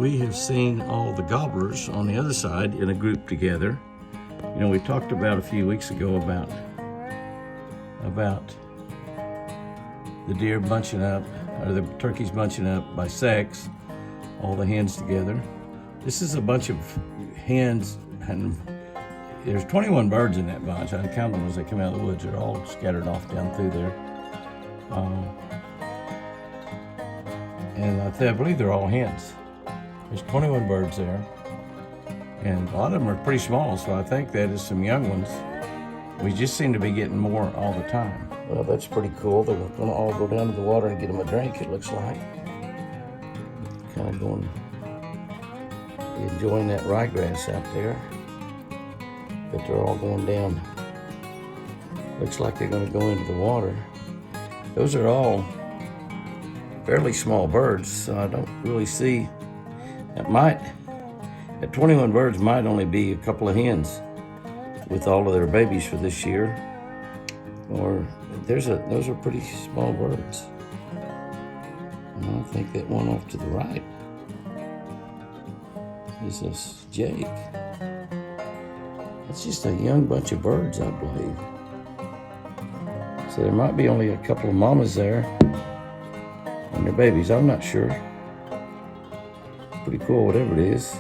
we have seen all the gobblers on the other side in a group together. You know, we talked about a few weeks ago about the deer bunching up, or the turkeys bunching up by sex, all the hens together. This is a bunch of hens, and there's 21 birds in that bunch. I count them as they come out of the woods. They're all scattered off down through there. And I believe they're all hens. There's 21 birds there. And a lot of them are pretty small, so I think that is some young ones. We just seem to be getting more all the time. Well, that's pretty cool. They're gonna all go down to the water and get them a drink, it looks like. Kind of going, enjoying that ryegrass out there. But they're all going down. Looks like they're gonna go into the water. Those are all fairly small birds, so I don't really see, that 21 birds might only be a couple of hens with all of their babies for this year. Or those are pretty small birds. And I think that one off to the right is this Jake. It's just a young bunch of birds, I believe. So there might be only a couple of mamas there and their babies, I'm not sure. Pretty cool, whatever it is.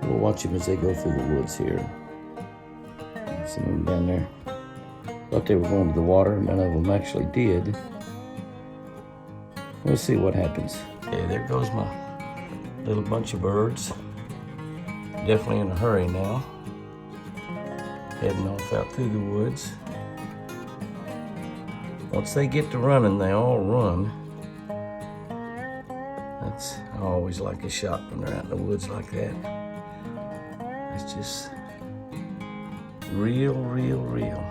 We'll watch them as they go through the woods here. Some of them down there thought they were going to the water. None of them actually did. We'll see what happens. Okay, there goes my little bunch of birds. Definitely in a hurry now. Heading off out through the woods. Once they get to running, they all run. I always like a shot when they're out in the woods like that. It's just real, real, real.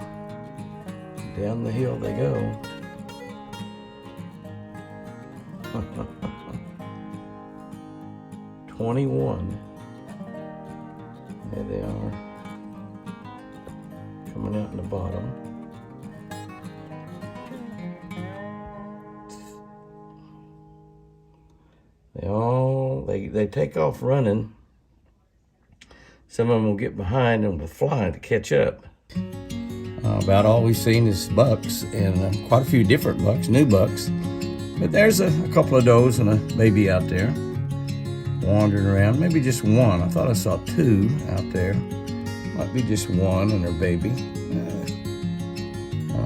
Down the hill they go. 21. There they are. Coming out in the bottom. They take off running. Some of them will get behind and will fly to catch up. About all we've seen is bucks, and quite a few different bucks, new bucks. But there's a couple of does and a baby out there wandering around. Maybe just one. I thought I saw two out there. Might be just one and her baby. I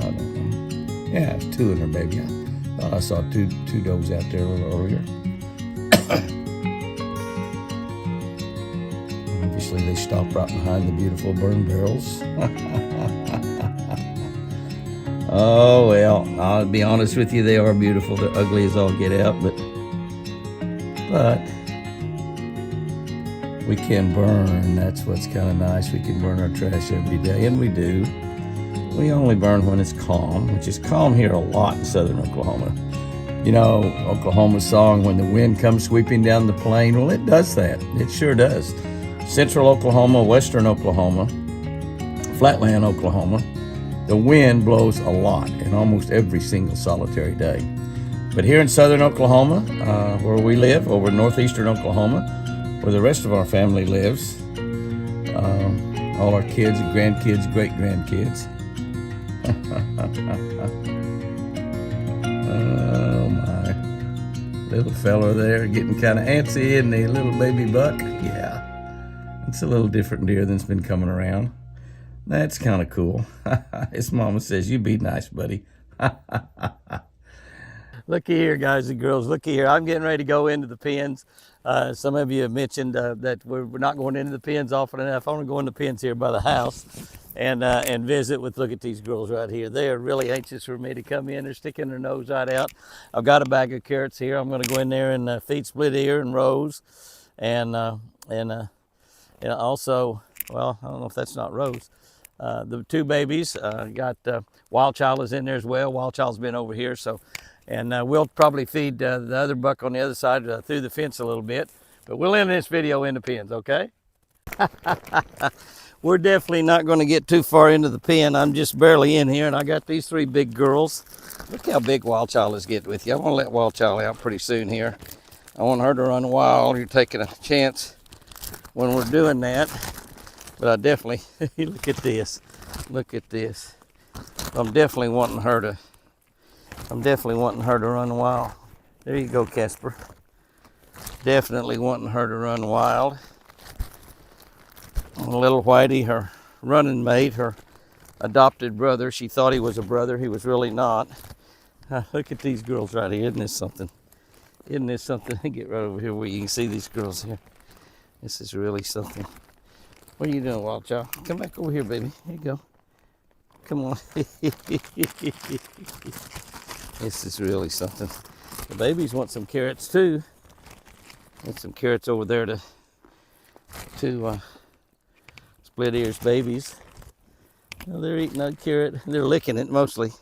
don't know. Yeah, it's two and her baby. I thought I saw two does out there a little earlier. Obviously, they stop right behind the beautiful burn barrels. Oh, well, I'll be honest with you, they are beautiful. They're ugly as all get out, but we can burn. That's what's kind of nice. We can burn our trash every day, and we do. We only burn when it's calm, which is calm here a lot in southern Oklahoma. You know, Oklahoma's song, when the wind comes sweeping down the plain, well, it does that. It sure does. Central Oklahoma, western Oklahoma, flatland Oklahoma, the wind blows a lot in almost every single solitary day. But here in southern Oklahoma, where we live, over in northeastern Oklahoma, where the rest of our family lives, all our kids, grandkids, great-grandkids. Oh my, little fella there getting kind of antsy, isn't he? Little baby buck. Yeah, it's a little different deer than's been coming around. That's kind of cool. His mama says, "You be nice, buddy." Looky here, guys and girls. Looky here. I'm getting ready to go into the pens. Some of you have mentioned that we're not going into the pens often enough. I want to go in the pens here by the house and visit with, look at these girls right here. They are really anxious for me to come in. They're sticking their nose right out. I've got a bag of carrots here. I'm going to go in there and feed split ear and rose. And also, well, I don't know if that's not rose. The two babies, got Wild Child is in there as well. Wild Child's been over here, so, and we'll probably feed the other buck on the other side through the fence a little bit. But we'll end this video in the pens, okay? We're definitely not going to get too far into the pen. I'm just barely in here, and I got these three big girls. Look how big Wild Child is getting with you. I'm going to let Wild Child out pretty soon here. I want her to run wild. You're taking a chance when we're doing that. But I definitely, look at this. Look at this. I'm definitely wanting her to run wild. There you go, Casper. Definitely wanting her to run wild. Little Whitey, her running mate, her adopted brother. She thought he was a brother. He was really not. Look at these girls right here. Isn't this something? Isn't this something? Get right over here where you can see these girls here. This is really something. What are you doing, wild child? Come back over here, baby. Here you go. Come on. This is really something. The babies want some carrots too. Want some carrots over there to split ears babies. Well, they're eating that carrot. They're licking it mostly.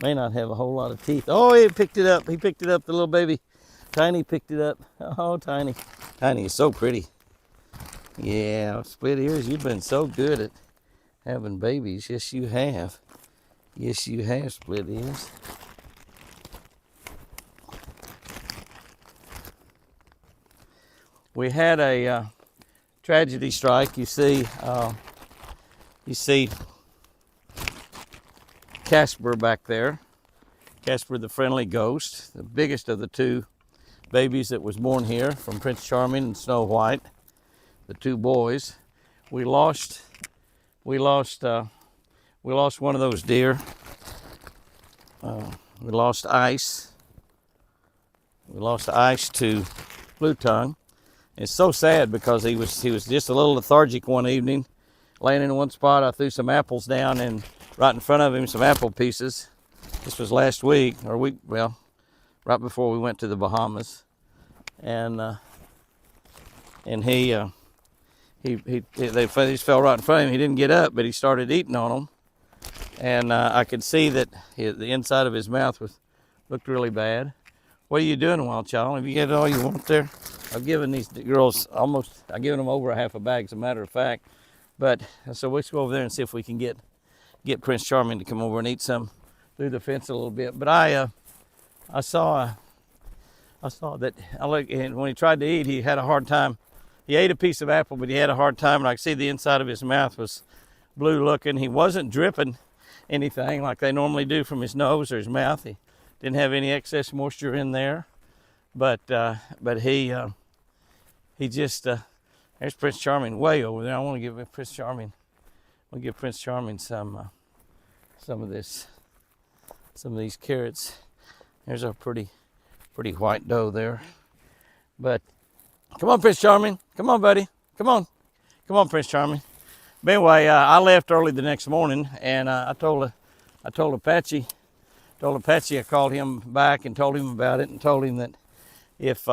May not have a whole lot of teeth. Oh, he picked it up. He picked it up, the little baby. Tiny picked it up. Oh, Tiny. Tiny is so pretty. Yeah, split ears, you've been so good at having babies. Yes, you have. Yes, you have, split ears. We had a tragedy strike. You see Casper back there. Casper the friendly ghost, the biggest of the two babies that was born here from Prince Charming and Snow White, the two boys. We lost one of those deer. We lost Ice. We lost Ice to Blue Tongue. It's so sad because he was just a little lethargic one evening, laying in one spot. I threw some apples down, and right in front of him, some apple pieces. This was last week, right before we went to the Bahamas, and they just fell right in front of him. He didn't get up, but he started eating on them, and I could see that the inside of his mouth looked really bad. What are you doing, wild child? Have you got all you want there? I've given these girls I've given them over a half a bag, as a matter of fact. But so let's go over there and see if we can get Prince Charming to come over and eat some through the fence a little bit. But I saw that when he tried to eat, he had a hard time. He ate a piece of apple, but he had a hard time, and I could see the inside of his mouth was blue looking. He wasn't dripping anything like they normally do from his nose or his mouth. He didn't have any excess moisture in there, but he just there's Prince Charming way over there. I want to give Prince Charming some of these carrots. There's our pretty white doe there. But come on, Prince Charming. Come on, buddy. Come on, Prince Charming. But anyway, I left early the next morning, and I told Apache. I called him back and told him about it, and told him that if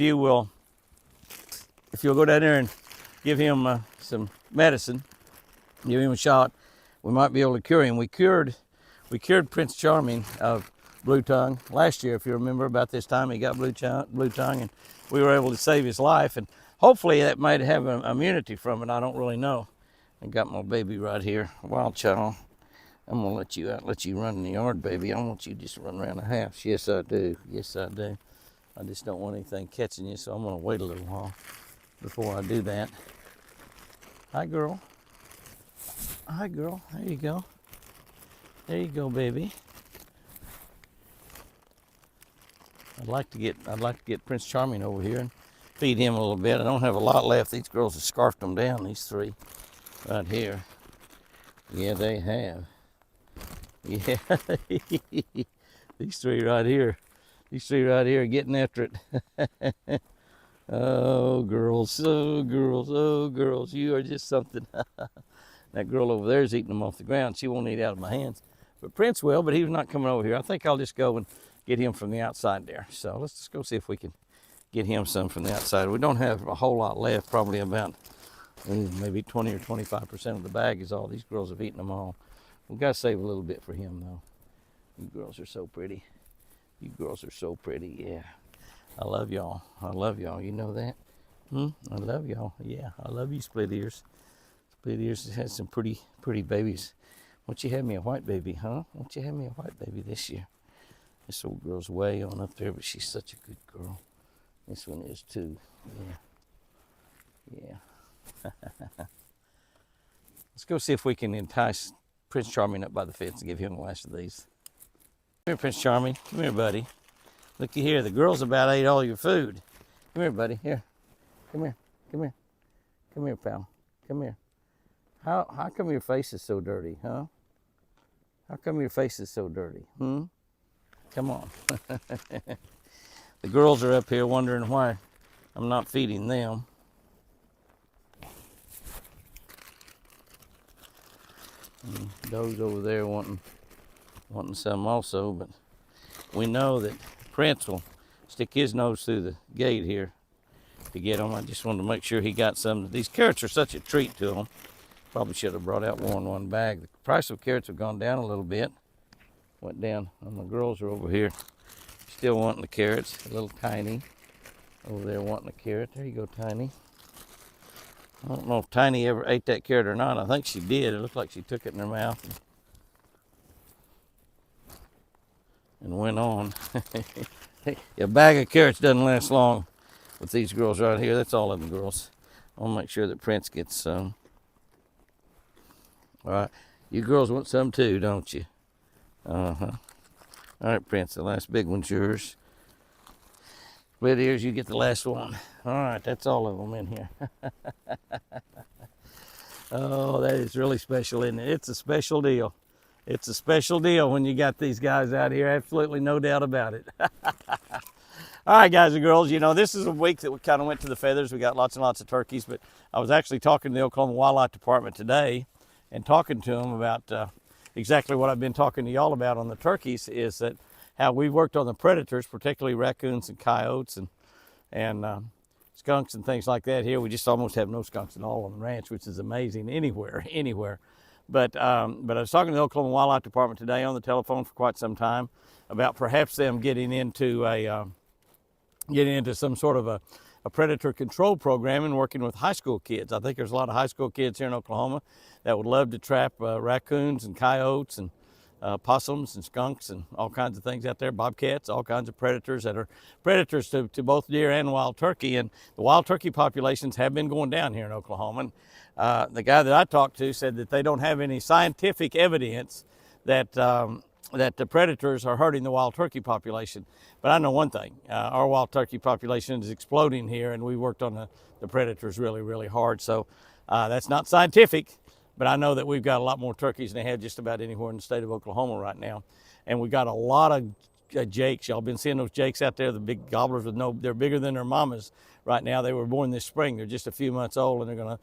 you'll go down there and give him some medicine, give him a shot, we might be able to cure him. We cured Prince Charming of Blue Tongue last year, if you remember. About this time he got Blue Tongue, and we were able to save his life, and hopefully that might have an immunity from it. I don't really know. I got my baby right here, wild child. I'm gonna let you run in the yard, baby. I want you to just run around the house. Yes, I do. Yes, I do. I just don't want anything catching you, so I'm gonna wait a little while before I do that. Hi, girl. Hi, girl. There you go. There you go, baby. I'd like to get Prince Charming over here and feed him a little bit. I don't have a lot left. These girls have scarfed them down, these three right here. Yeah, they have. Yeah. These three right here getting after it. Oh, girls. Oh, girls. Oh, girls. You are just something. That girl over there is eating them off the ground. She won't eat out of my hands. But Prince will, but he's not coming over here. I think I'll just go and get him from the outside there. So let's just go see if we can get him some from the outside. We don't have a whole lot left, probably about maybe 20 or 25% of the bag is all. These girls have eaten them all. We've got to save a little bit for him, though. You girls are so pretty. You girls are so pretty, yeah. I love y'all. I love y'all. You know that? I love y'all. Yeah, I love you, split ears. Split ears has some pretty babies. Won't you have me a white baby, huh? Won't you have me a white baby this year? This old girl's way on up there, but she's such a good girl. This one is too. Yeah. Let's go see if we can entice Prince Charming up by the fence and give him the last of these. Come here, Prince Charming. Come here, buddy. Looky here. The girls about ate all your food. Come here, buddy. Here. Come here. Come here. Come here, pal. Come here. How come your face is so dirty, huh? How come your face is so dirty? Come on. The girls are up here wondering why I'm not feeding them. And Doe's over there wanting some also, but we know that Prince will stick his nose through the gate here to get them. I just wanted to make sure he got some. These carrots are such a treat to him. Probably should have brought out more in one bag. The price of carrots have gone down a little bit. Went down, and the girls are over here still wanting the carrots. A little Tiny over there wanting a carrot. There you go, Tiny. I don't know if Tiny ever ate that carrot or not. I think she did. It looked like she took it in her mouth and went on. A bag of carrots doesn't last long with these girls right here. That's all of them girls. I'll make sure that Prince gets some. All right, you girls want some too, don't you? Uh-huh. All right, Prince, the last big one's yours. Split ears, you get the last one. All right, that's all of them in here. Oh, that is really special, isn't it? It's a special deal. It's a special deal when you got these guys out here. Absolutely no doubt about it. All right, guys and girls, you know, this is a week that we kind of went to the feathers. We got lots and lots of turkeys, but I was actually talking to the Oklahoma Wildlife Department today and talking to them about exactly what I've been talking to y'all about on the turkeys, is that how we worked on the predators, particularly raccoons and coyotes and skunks and things like that. Here we just almost have no skunks at all on the ranch, which is amazing anywhere. But I was talking to the Oklahoma Wildlife Department today on the telephone for quite some time about perhaps them getting into some sort of a predator control program and working with high school kids. I think there's a lot of high school kids here in Oklahoma that would love to trap raccoons and coyotes and possums and skunks and all kinds of things out there, bobcats, all kinds of predators that are predators to both deer and wild turkey. And the wild turkey populations have been going down here in Oklahoma. And the guy that I talked to said that they don't have any scientific evidence that the predators are hurting the wild turkey population. But I know one thing, our wild turkey population is exploding here, and we worked on the predators really hard. So that's not scientific, but I know that we've got a lot more turkeys than they have just about anywhere in the state of Oklahoma right now. And we got a lot of jakes. Y'all been seeing those jakes out there, the big gobblers they're bigger than their mamas right now. They were born this spring. They're just a few months old, and they're gonna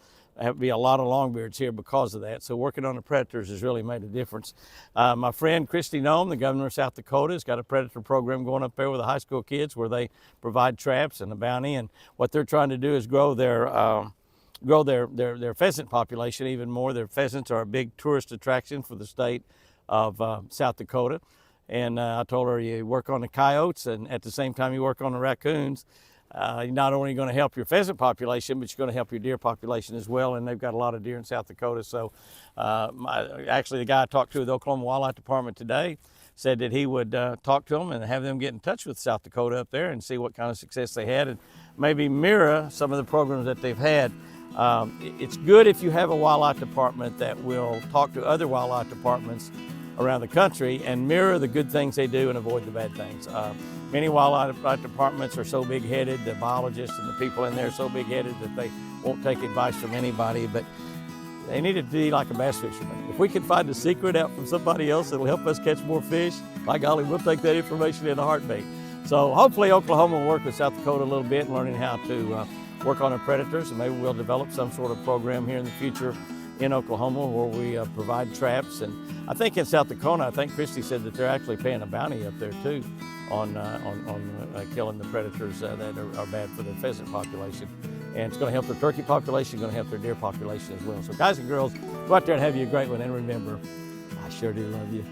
be a lot of longbeards here because of that. So working on the predators has really made a difference. My friend Kristi Noem, the governor of South Dakota, has got a predator program going up there with the high school kids where they provide traps and a bounty. And what they're trying to do is grow their pheasant population even more. Their pheasants are a big tourist attraction for the state of South Dakota. And I told her, you work on the coyotes, and at the same time you work on the raccoons. You're not only going to help your pheasant population, but you're going to help your deer population as well. And they've got a lot of deer in South Dakota. So actually the guy I talked to at the Oklahoma Wildlife Department today said that he would talk to them and have them get in touch with South Dakota up there and see what kind of success they had and maybe mirror some of the programs that they've had. It's good if you have a wildlife department that will talk to other wildlife departments around the country and mirror the good things they do and avoid the bad things. Many wildlife departments are so big-headed, the biologists and the people in there are so big-headed that they won't take advice from anybody, but they need to be like a bass fisherman. If we can find a secret out from somebody else that'll help us catch more fish, by golly, we'll take that information in a heartbeat. So hopefully Oklahoma will work with South Dakota a little bit in learning how to work on our predators, and maybe we'll develop some sort of program here in the future in Oklahoma where we provide traps. And I think in South Dakota, I think Kristi said that they're actually paying a bounty up there too on killing the predators that are bad for the pheasant population. And it's going to help the turkey population, going to help their deer population as well. So guys and girls, go out there and have you a great one. And remember, I sure do love you.